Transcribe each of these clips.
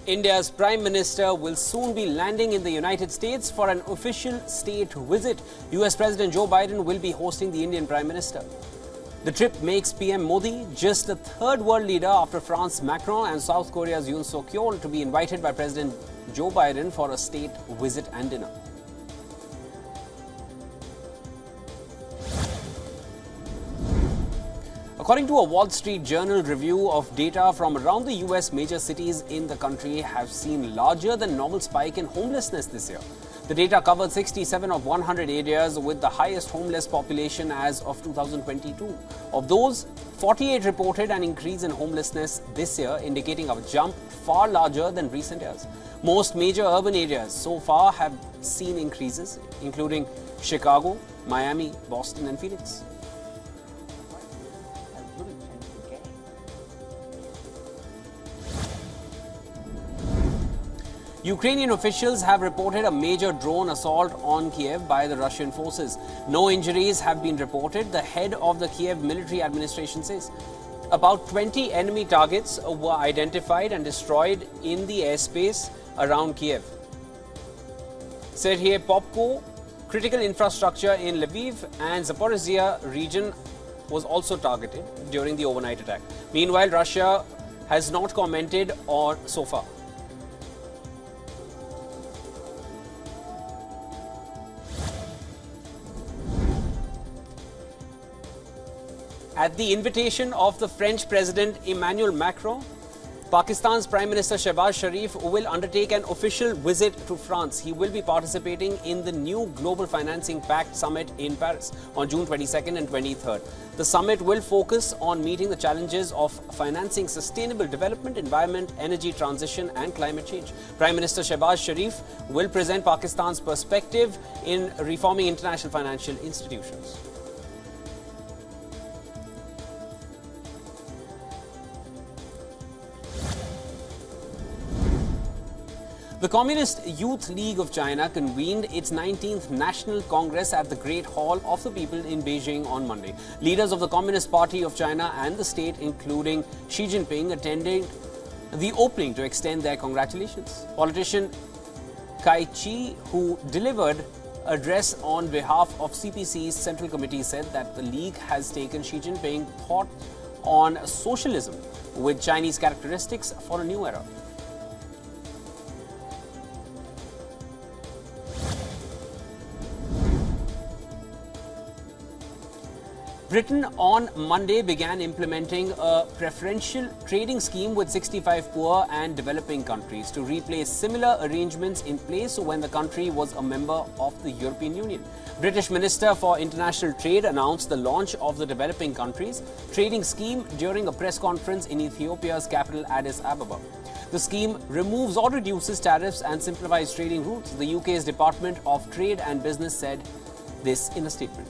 India's Prime Minister will soon be landing in the United States for an official state visit. US President Joe Biden will be hosting the Indian Prime Minister. The trip makes PM Modi just the third world leader after France's Macron and South Korea's Yoon Suk Yeol to be invited by President Joe Biden for a state visit and dinner. According to a Wall Street Journal review of data from around the US, major cities in the country have seen larger than normal spike in homelessness this year. The data covered 67 of 100 areas with the highest homeless population as of 2022. Of those, 48 reported an increase in homelessness this year, indicating a jump far larger than recent years. Most major urban areas so far have seen increases, including Chicago, Miami, Boston and Phoenix. Ukrainian officials have reported a major drone assault on Kiev by the Russian forces. No injuries have been reported, the head of the Kiev military administration says. About 20 enemy targets were identified and destroyed in the airspace around Kiev. Serhiy Popko, critical infrastructure in Lviv and Zaporizhia region was also targeted during the overnight attack. Meanwhile, Russia has not commented on so far. At the invitation of the French President Emmanuel Macron, Pakistan's Prime Minister Shehbaz Sharif will undertake an official visit to France. He will be participating in the new Global Financing Pact Summit in Paris on June 22nd and 23rd. The summit will focus on meeting the challenges of financing sustainable development, environment, energy transition and climate change. Prime Minister Shehbaz Sharif will present Pakistan's perspective in reforming international financial institutions. The Communist Youth League of China convened its 19th National Congress at the Great Hall of the People in Beijing on Monday. Leaders of the Communist Party of China and the state, including Xi Jinping, attended the opening to extend their congratulations. Politician Kai Chi, who delivered an address on behalf of CPC's Central Committee, said that the league has taken Xi Jinping's thought on socialism with Chinese characteristics for a new era. Britain on Monday began implementing a preferential trading scheme with 65 poor and developing countries to replace similar arrangements in place when the country was a member of the European Union. British Minister for International Trade announced the launch of the developing countries trading scheme during a press conference in Ethiopia's capital Addis Ababa. The scheme removes or reduces tariffs and simplifies trading routes. The UK's Department of Trade and Business said this in a statement.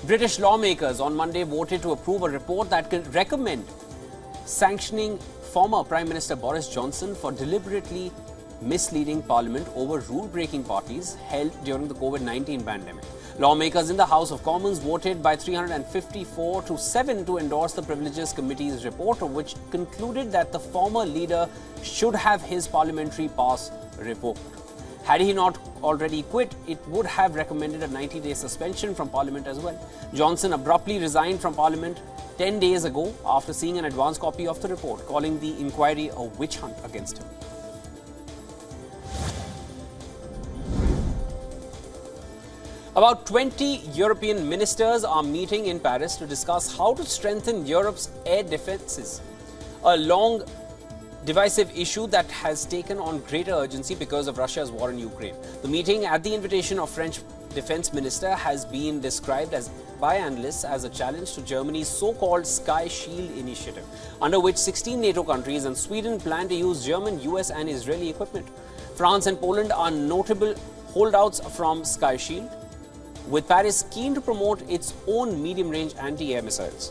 British lawmakers on Monday voted to approve a report that could recommend sanctioning former Prime Minister Boris Johnson for deliberately misleading Parliament over rule-breaking parties held during the COVID-19 pandemic. Lawmakers in the House of Commons voted by 354 to 7 to endorse the Privileges Committee's report, which concluded that the former leader should have his parliamentary pass revoked. Had he not already quit, it would have recommended a 90-day suspension from Parliament as well. Johnson abruptly resigned from Parliament 10 days ago after seeing an advance copy of the report, calling the inquiry a witch hunt against him. About 20 European ministers are meeting in Paris to discuss how to strengthen Europe's air defences, a long divisive issue that has taken on greater urgency because of Russia's war in Ukraine. The meeting, at the invitation of French Defense Minister, has been described by analysts as a challenge to Germany's so-called Sky Shield initiative, under which 16 NATO countries and Sweden plan to use German, US and Israeli equipment. France and Poland are notable holdouts from Sky Shield, with Paris keen to promote its own medium-range anti-air missiles.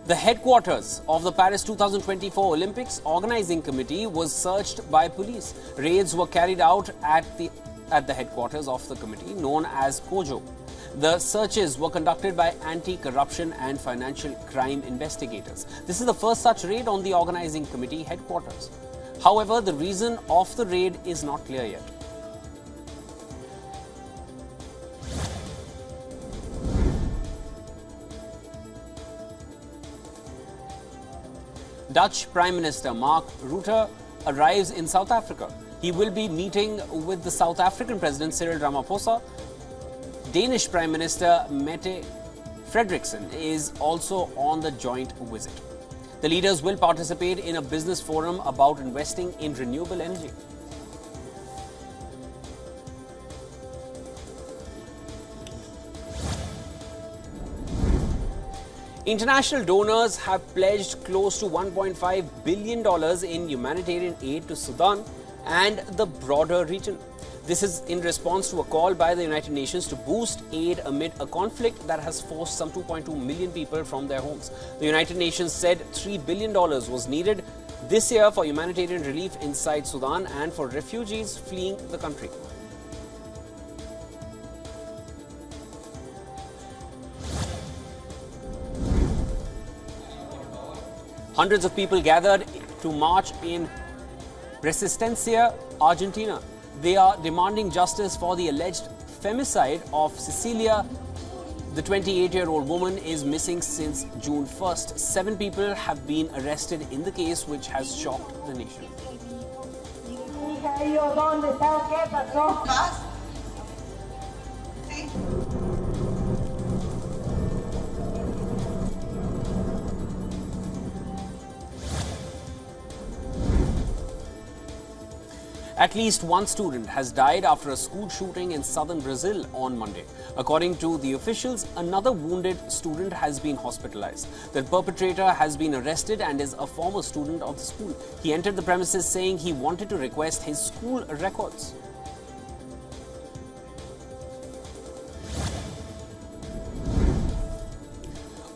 The headquarters of the Paris 2024 Olympics Organizing Committee was searched by police. Raids were carried out at the headquarters of the committee, known as COJO. The searches were conducted by anti-corruption and financial crime investigators. This is the first such raid on the organizing committee headquarters. However, the reason of the raid is not clear yet. Dutch Prime Minister Mark Rutte arrives in South Africa. He will be meeting with the South African President Cyril Ramaphosa. Danish Prime Minister Mette Frederiksen is also on the joint visit. The leaders will participate in a business forum about investing in renewable energy. International donors have pledged close to $1.5 billion in humanitarian aid to Sudan and the broader region. This is in response to a call by the United Nations to boost aid amid a conflict that has forced some 2.2 million people from their homes. The United Nations said $3 billion was needed this year for humanitarian relief inside Sudan and for refugees fleeing the country. Hundreds of people gathered to march in Resistencia, Argentina. They are demanding justice for the alleged femicide of Cecilia. The 28-year-old woman is missing since June 1st. 7 people have been arrested in the case, which has shocked the nation. At least one student has died after a school shooting in southern Brazil on Monday. According to the officials, another wounded student has been hospitalized. The perpetrator has been arrested and is a former student of the school. He entered the premises saying he wanted to request his school records.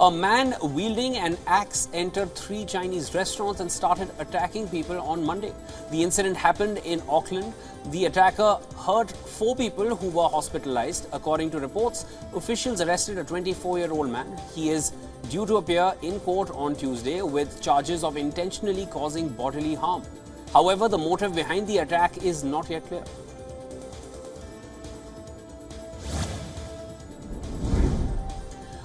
A man wielding an axe entered 3 Chinese restaurants and started attacking people on Monday. The incident happened in Auckland. The attacker hurt 4 people who were hospitalized. According to reports, officials arrested a 24-year-old man. He is due to appear in court on Tuesday with charges of intentionally causing bodily harm. However, the motive behind the attack is not yet clear.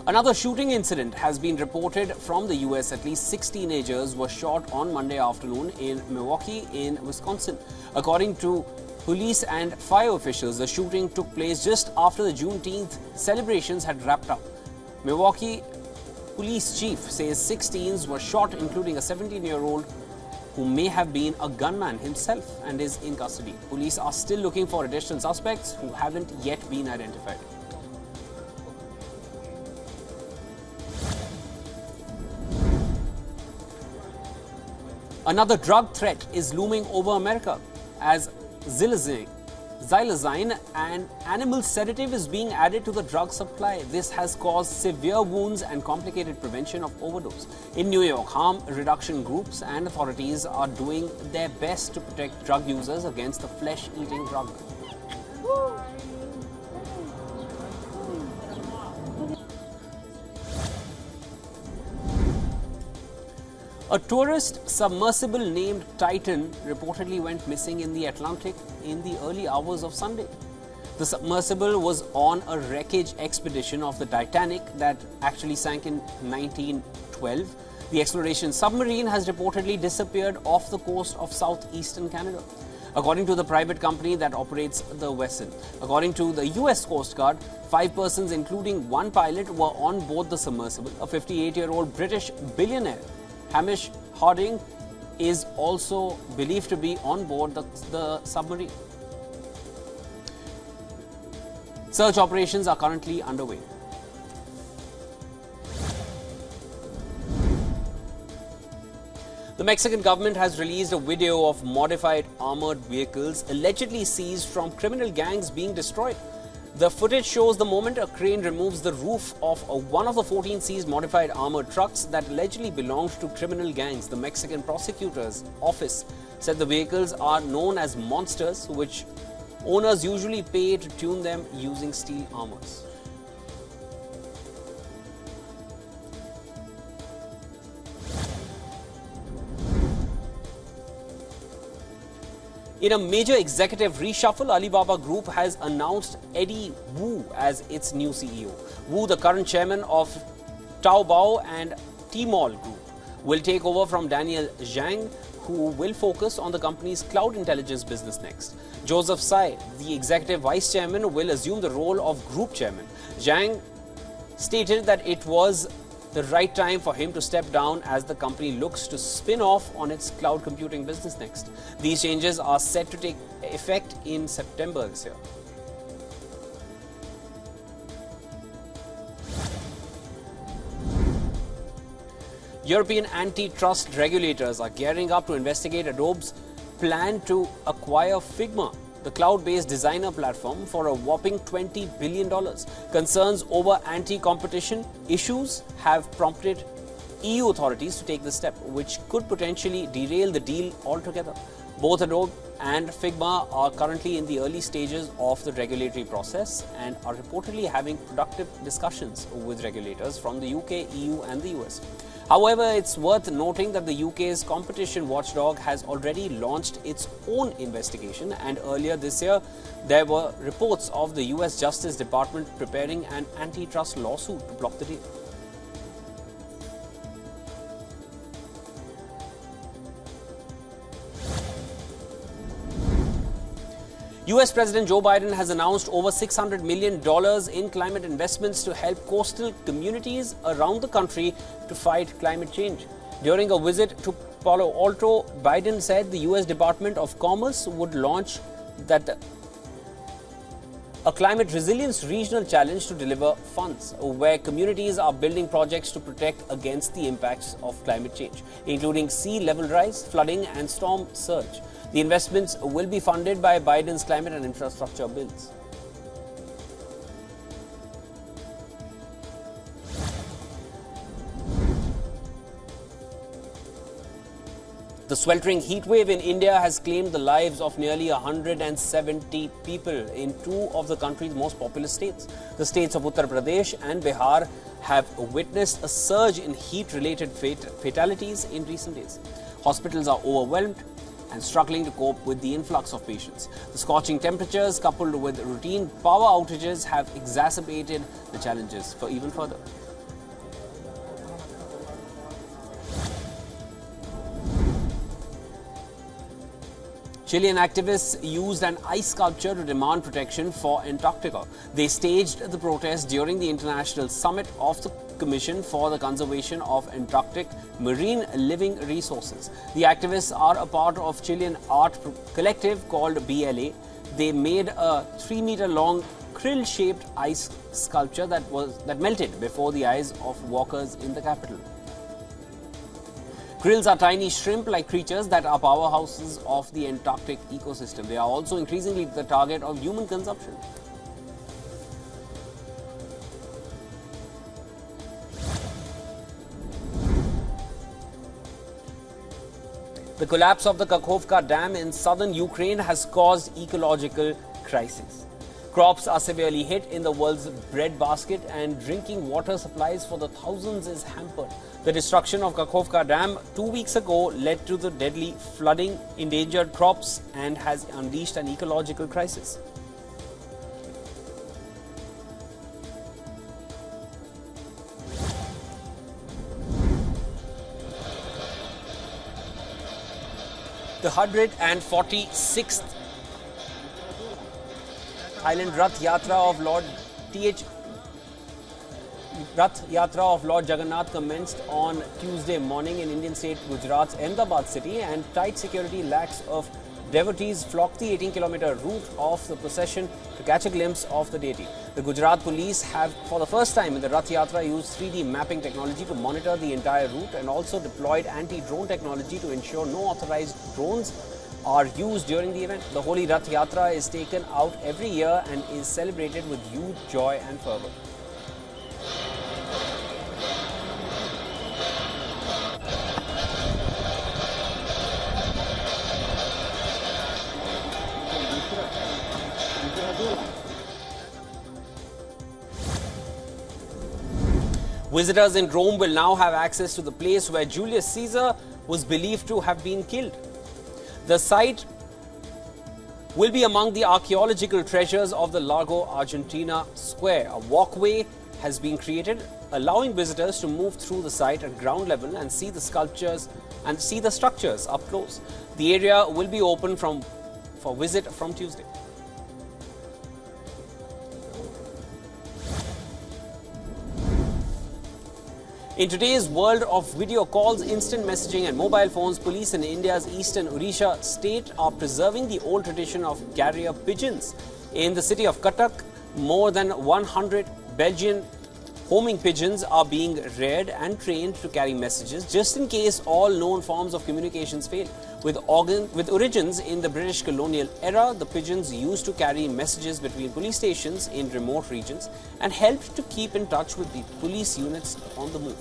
Another shooting incident has been reported from the US. At least 6 teenagers were shot on Monday afternoon in Milwaukee in Wisconsin. According to police and fire officials, the shooting took place just after the Juneteenth celebrations had wrapped up. Milwaukee police chief says 6 teens were shot, including a 17-year-old who may have been a gunman himself and is in custody. Police are still looking for additional suspects who haven't yet been identified. Another drug threat is looming over America as xylazine, an animal sedative, is being added to the drug supply. This has caused severe wounds and complicated prevention of overdose. In New York, harm reduction groups and authorities are doing their best to protect drug users against the flesh-eating drug. A tourist submersible named Titan reportedly went missing in the Atlantic in the early hours of Sunday. The submersible was on a wreckage expedition of the Titanic that actually sank in 1912. The exploration submarine has reportedly disappeared off the coast of southeastern Canada, according to the private company that operates the vessel. According to the US Coast Guard, 5 persons, including 1 pilot, were on board the submersible. A 58-year-old British billionaire, Hamish Harding, is also believed to be on board the submarine. Search operations are currently underway. The Mexican government has released a video of modified armored vehicles allegedly seized from criminal gangs being destroyed. The footage shows the moment a crane removes the roof of one of the 14 seized modified armored trucks that allegedly belonged to criminal gangs. The Mexican prosecutor's office said the vehicles are known as monsters, which owners usually pay to tune them using steel armors. In a major executive reshuffle, Alibaba Group has announced Eddie Wu as its new CEO. Wu, the current chairman of Taobao and Tmall Group, will take over from Daniel Zhang, who will focus on the company's cloud intelligence business next. Joseph Tsai, the executive vice chairman, will assume the role of group chairman. Zhang stated that it was the right time for him to step down as the company looks to spin off on its cloud computing business next. These changes are set to take effect in September this year. European antitrust regulators are gearing up to investigate Adobe's plan to acquire Figma, the cloud-based designer platform, for a whopping $20 billion. Concerns over anti-competition issues have prompted EU authorities to take this step, which could potentially derail the deal altogether. Both Adobe and Figma are currently in the early stages of the regulatory process and are reportedly having productive discussions with regulators from the UK, EU and the US. However, it's worth noting that the UK's competition watchdog has already launched its own investigation, and earlier this year there were reports of the US Justice Department preparing an antitrust lawsuit to block the deal. US President Joe Biden has announced over $600 million in climate investments to help coastal communities around the country to fight climate change. During a visit to Palo Alto, Biden said the US Department of Commerce would launch a climate resilience regional challenge to deliver funds, where communities are building projects to protect against the impacts of climate change, including sea level rise, flooding and storm surge. The investments will be funded by Biden's climate and infrastructure bills. The sweltering heat wave in India has claimed the lives of nearly 170 people in two of the country's most populous states. The states of Uttar Pradesh and Bihar have witnessed a surge in heat-related fatalities in recent days. Hospitals are overwhelmed and struggling to cope with the influx of patients. The scorching temperatures coupled with routine power outages have exacerbated the challenges for even further. Chilean activists used an ice sculpture to demand protection for Antarctica. They staged the protest during the international summit of the Commission for the Conservation of Antarctic Marine Living Resources. The activists are a part of Chilean art collective called BLA. They made a 3-meter-long krill-shaped ice sculpture that melted before the eyes of walkers in the capital. Krills are tiny shrimp-like creatures that are powerhouses of the Antarctic ecosystem. They are also increasingly the target of human consumption. The collapse of the Kakhovka Dam in southern Ukraine has caused ecological crisis. Crops are severely hit in the world's breadbasket, and drinking water supplies for the thousands is hampered. The destruction of Kakhovka Dam 2 weeks ago led to the deadly flooding, endangered crops, and has unleashed an ecological crisis. The 146th Thailand Rath Yatra of Lord Jagannath commenced on Tuesday morning in Indian state Gujarat's Ahmedabad city, and tight security lakhs of devotees flocked the 18-kilometer route of the procession to catch a glimpse of the deity. The Gujarat police have, for the first time in the Rath Yatra, used 3D mapping technology to monitor the entire route and also deployed anti-drone technology to ensure no authorized drones are used during the event. The Holy Rath Yatra is taken out every year and is celebrated with huge joy and fervor. Visitors in Rome will now have access to the place where Julius Caesar was believed to have been killed. The site will be among the archaeological treasures of the Lago Argentina Square. A walkway has been created, allowing visitors to move through the site at ground level and see the sculptures and see the structures up close. The area will be open for visit from Tuesday. In today's world of video calls, instant messaging and mobile phones, police in India's eastern Odisha state are preserving the old tradition of carrier pigeons. In the city of Cuttack, more than 100 Belgian homing pigeons are being reared and trained to carry messages just in case all known forms of communications fail. With origins in the British colonial era, the pigeons used to carry messages between police stations in remote regions and helped to keep in touch with the police units on the move.